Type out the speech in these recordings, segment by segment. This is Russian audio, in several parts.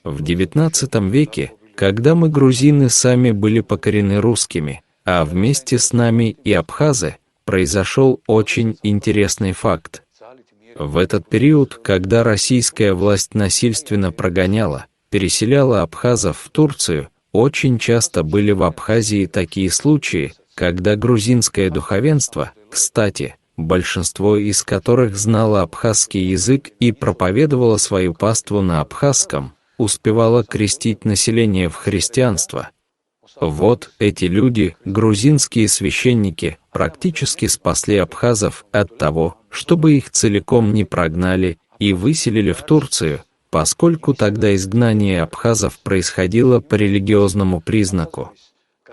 В XIX веке, когда мы, грузины, сами были покорены русскими, а вместе с нами и абхазы, произошел очень интересный факт. В этот период, когда российская власть насильственно прогоняла, переселяла абхазов в Турцию, очень часто были в Абхазии такие случаи, когда грузинское духовенство, кстати, большинство из которых знало абхазский язык и проповедовало свою паству на абхазском, успевало крестить население в христианство. Вот эти люди, грузинские священники, практически спасли абхазов от того, чтобы их целиком не прогнали и выселили в Турцию, поскольку тогда изгнание абхазов происходило по религиозному признаку.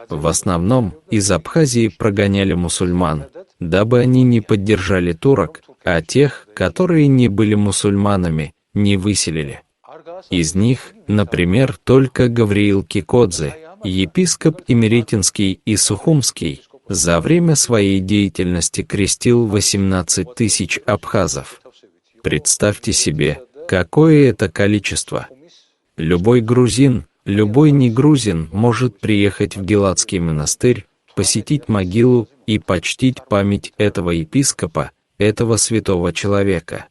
В основном из Абхазии прогоняли мусульман, дабы они не поддержали турок, а тех, которые не были мусульманами, не выселили. Из них, например, только Гавриил Кикодзе, епископ Имеретинский и Сухумский, за время своей деятельности крестил 18 тысяч абхазов. Представьте себе, какое это количество. Любой грузин, любой негрузин может приехать в Гелатский монастырь, посетить могилу и почтить память этого епископа, этого святого человека.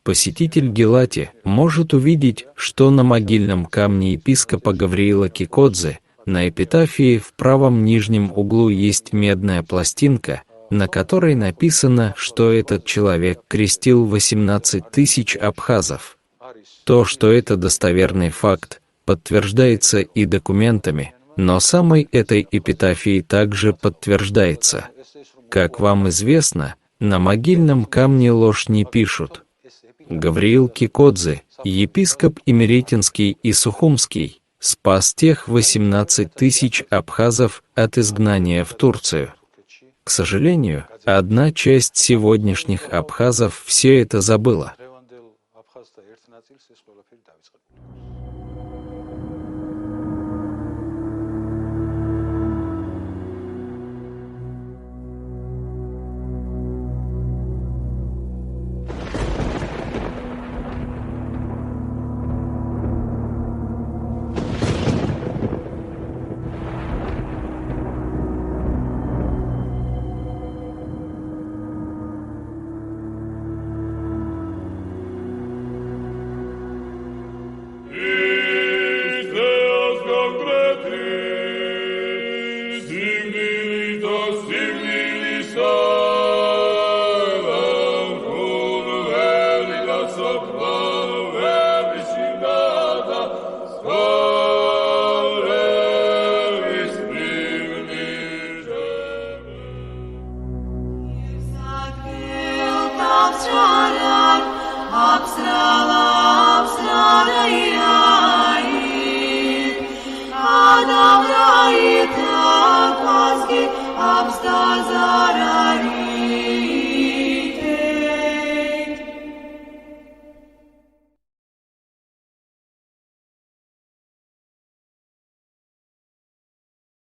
Посетитель Гелати может увидеть, что на могильном камне епископа Гавриила Кикодзе на эпитафии в правом нижнем углу есть медная пластинка, на которой написано, что этот человек крестил 18 тысяч абхазов. То, что это достоверный факт, подтверждается и документами, но самой этой эпитафией также подтверждается. Как вам известно, на могильном камне ложь не пишут. Гавриил Кикодзе, епископ Имеретинский и Сухумский, спас тех 18 тысяч абхазов от изгнания в Турцию. К сожалению, одна часть сегодняшних абхазов все это забыла. Abstazar